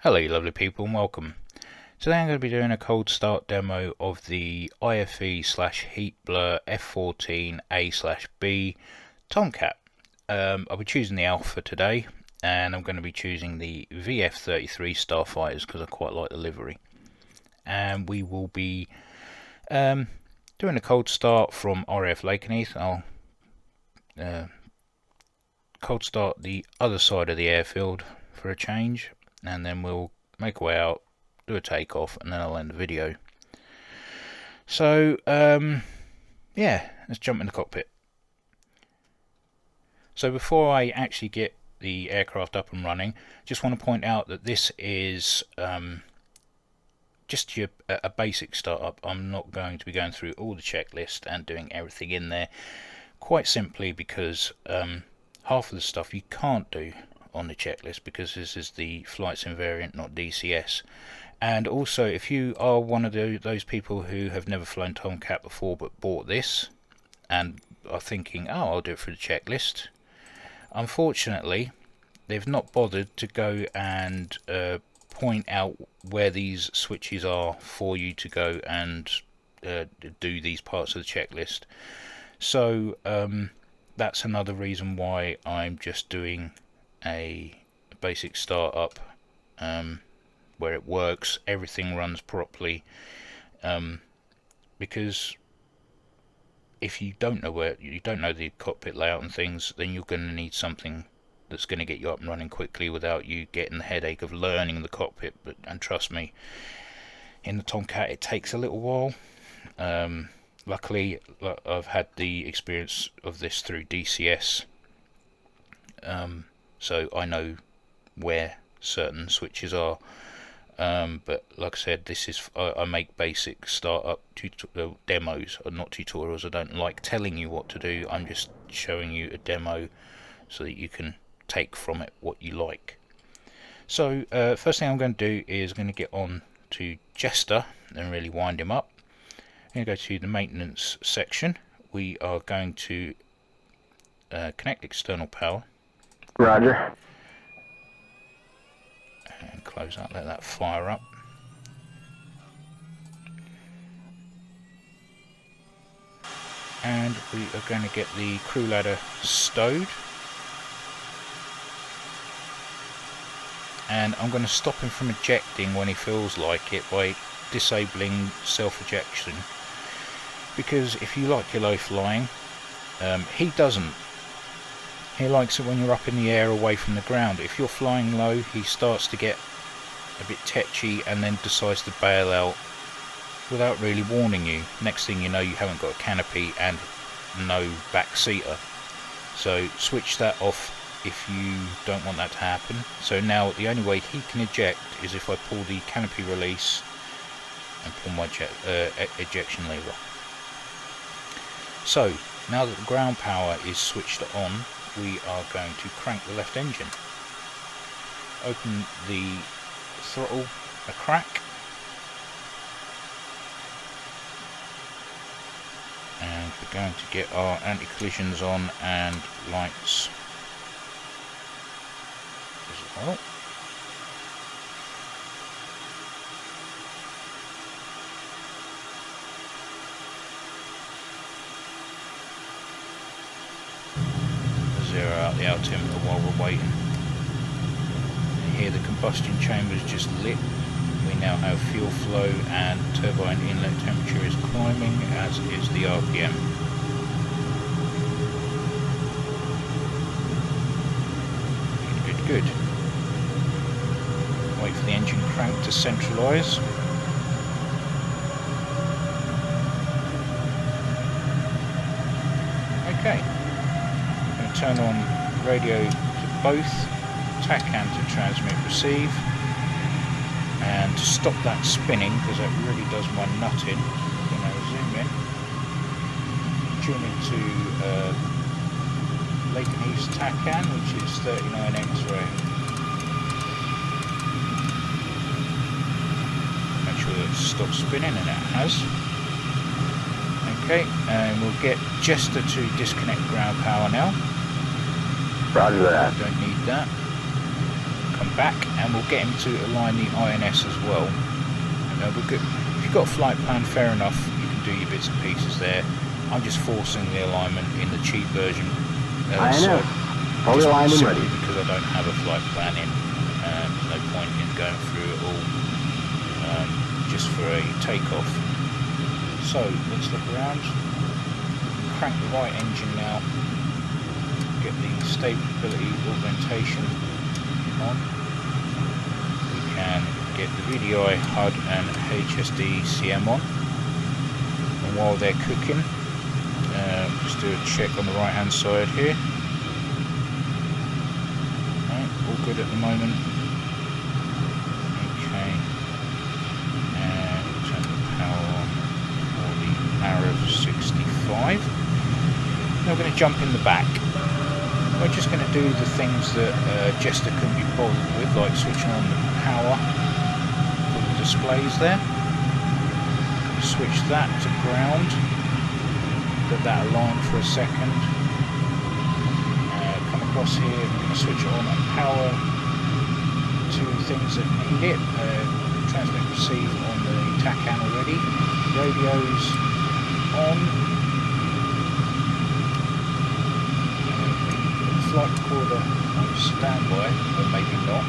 Hello you lovely people and welcome. Today I'm going to be doing a cold start demo of the IFE/Heatblur F-14A/B Tomcat. I'll be choosing the Alpha today, and I'm going to be choosing the VF-33 Starfighters because I quite like the livery. And we will be doing a cold start from RAF Lakenheath. I'll cold start the other side of the airfield for a change, and then we'll make our way out, do a takeoff, and then I'll end the video. So yeah, let's jump in the cockpit. So before I actually get the aircraft up and running, just want to point out that this is just a basic startup. I'm not going to be going through all the checklist and doing everything in there, quite simply because half of the stuff you can't do on the checklist because this is the flight sim variant, not DCS. And also, if you are one of those people who have never flown Tomcat before but bought this and are thinking, oh, I'll do it through the checklist, unfortunately they've not bothered to go and point out where these switches are for you to go and do these parts of the checklist. So that's another reason why I'm just doing a basic startup where it works, everything runs properly, because if you don't know the cockpit layout and things, then you're going to need something that's going to get you up and running quickly without you getting the headache of learning the cockpit. And trust me, in the Tomcat it takes a little while. Luckily I've had the experience of this through DCS, so I know where certain switches are, but like I said, this is I make basic startup demos, or not tutorials. I don't like telling you what to do. I'm just showing you a demo so that you can take from it what you like. So first thing I'm going to do is going to get on to Jester and really wind him up. I'm going to go to the maintenance section. We are going to connect external power. Roger. And close that, let that fire up. And we are going to get the crew ladder stowed. And I'm going to stop him from ejecting when he feels like it by disabling self-ejection. Because if you like your low flying, he doesn't. He likes it when you're up in the air away from the ground. If you're flying low, he starts to get a bit tetchy and then decides to bail out without really warning you. Next thing you know, you haven't got a canopy and no back seater. So switch that off if you don't want that to happen. So now the only way he can eject is if I pull the canopy release and pull my ejection lever. So now that the ground power is switched on, we are going to crank the left engine. Open the throttle a crack, and we're going to get our anti-collisions on and lights as well. Zero out the altimeter while we're waiting. Here the combustion chamber is just lit. We now have fuel flow and turbine inlet temperature is climbing, as is the RPM. Good. Wait for the engine crank to centralise. Okay. Turn on radio to both, TACAN to transmit receive, and to stop that spinning, because that really does my nut in, I'm going to zoom in, tune into Lakenheath's TACAN, which is 39 X-ray. Make sure that it stops spinning, and it has. Okay, and we'll get Jester to disconnect ground power now. Roger that. Don't need that. Come back, and we'll get him to align the INS as well. And we're good. If you've got a flight plan, fair enough, you can do your bits and pieces there. I'm just forcing the alignment in the cheap version. INS, fully aligned and ready. Because I don't have a flight plan in, there's no point in going through it all just for a takeoff. So let's look around. Crank the right engine now. Get the stability augmentation on. We can get the VDI, HUD and HSD CM on. And while they're cooking, just do a check on the right hand side here. Right, all good at the moment. Okay, and turn the power on for the Arrow 65. Now we're going to jump in the back. We're just going to do the things that Jester can be bothered with, like switching on the power for the displays there. Switch that to ground. Let that align for a second. Come across here, we're going to switch on power to things that need it. Transmit receive on the TACAN already. Radios on. Flight recorder on standby, or maybe not.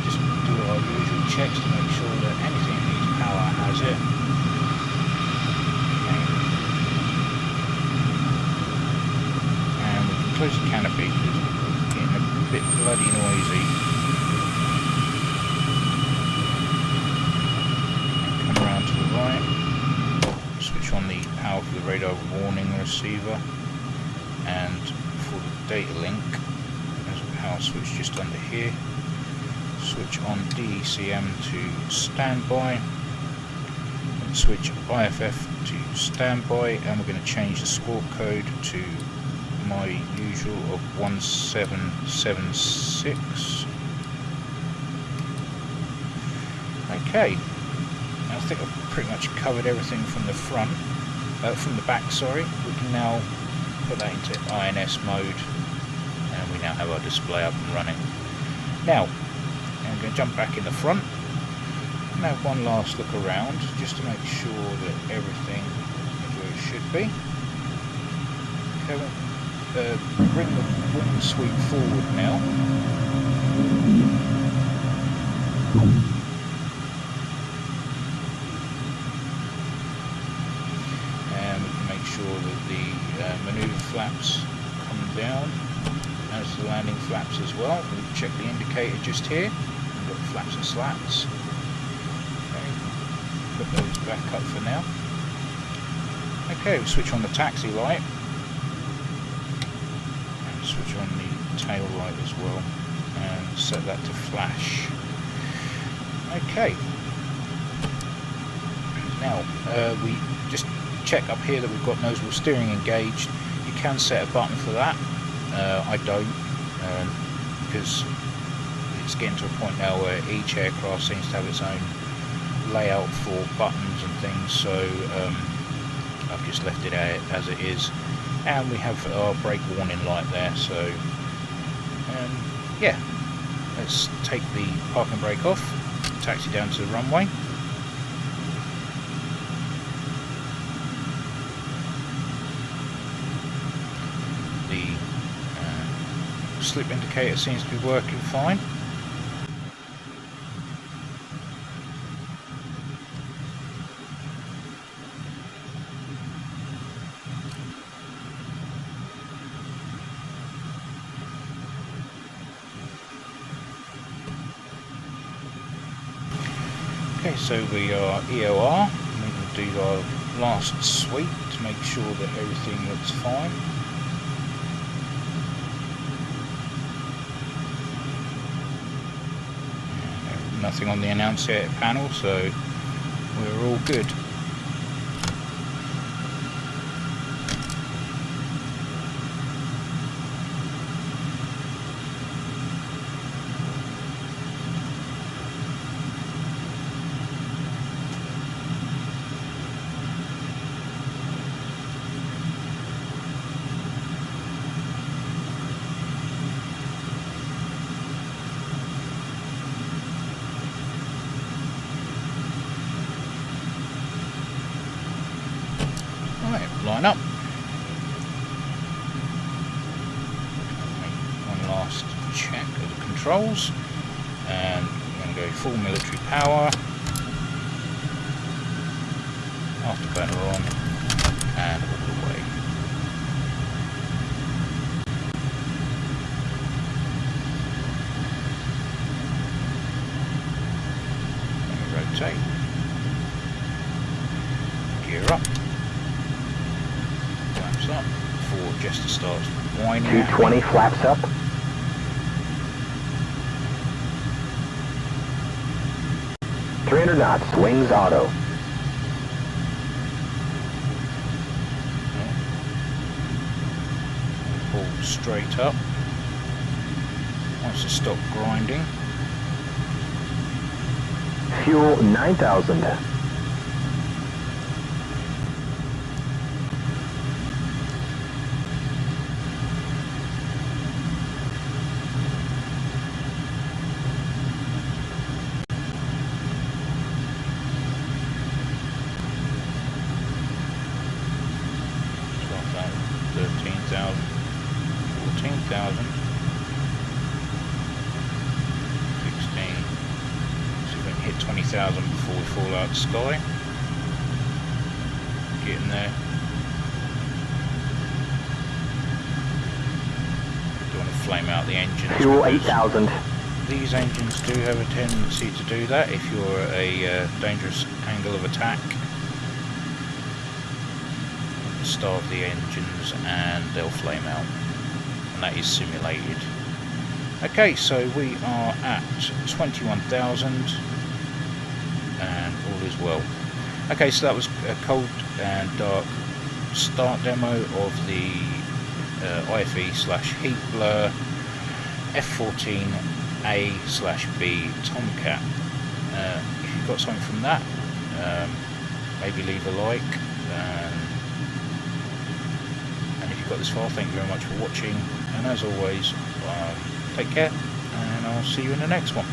Just do our usual checks to make sure that anything that needs power has it. Okay. And we can close the canopy because it's getting a bit bloody noisy. And come around to the right. Switch on the power for the radar warning receiver, and for the data link there's a power switch just under here. Switch on DECM to standby, and switch IFF to standby, and we're going to change the squawk code to my usual of 1776. Okay, I think I've pretty much covered everything from the front, from the back, sorry. We can now put that into INS mode, and we now have our display up and running. Now, I'm going to jump back in the front and have one last look around, just to make sure that everything is where it should be. Okay, bring the wing sweep forward now. Sure that the manoeuvre flaps come down as the landing flaps as well. We'll check the indicator just here. We've got flaps and slats. Okay, put those back up for now. Okay, we'll switch on the taxi light and switch on the tail light as well, and set that to flash. Okay, now we just check up here that we've got nose wheel steering engaged. You can set a button for that. I don't, because it's getting to a point now where each aircraft seems to have its own layout for buttons and things, so I've just left it as it is. And we have our brake warning light there, so yeah, let's take the park and brake off, taxi down to the runway. Slip indicator seems to be working fine. Okay, so we are EOR. We can do our last sweep to make sure that everything looks fine. Nothing on the annunciator panel, so we're all good. controls, and I'm going to go full military power, afterburner on, and all the way. Rotate, gear up, flaps up before Jester starts whining. 220 flaps up. Okay. 300 knots, wings auto. Pull straight up. Wants to stop grinding. Fuel 9,000. Hit 20,000 before we fall out the sky. Getting there. Don't want to flame out the engines. Fuel 8,000. These engines do have a tendency to do that if you're at a dangerous angle of attack. Starve the engines and they'll flame out. And that is simulated. Okay, so we are at 21,000. And all is well. Okay, so that was a cold and dark start demo of the IFE/Heatblur F-14A/B Tomcat. If you got something from that, maybe leave a like. And if you got this far, thank you very much for watching. And as always, take care, and I'll see you in the next one.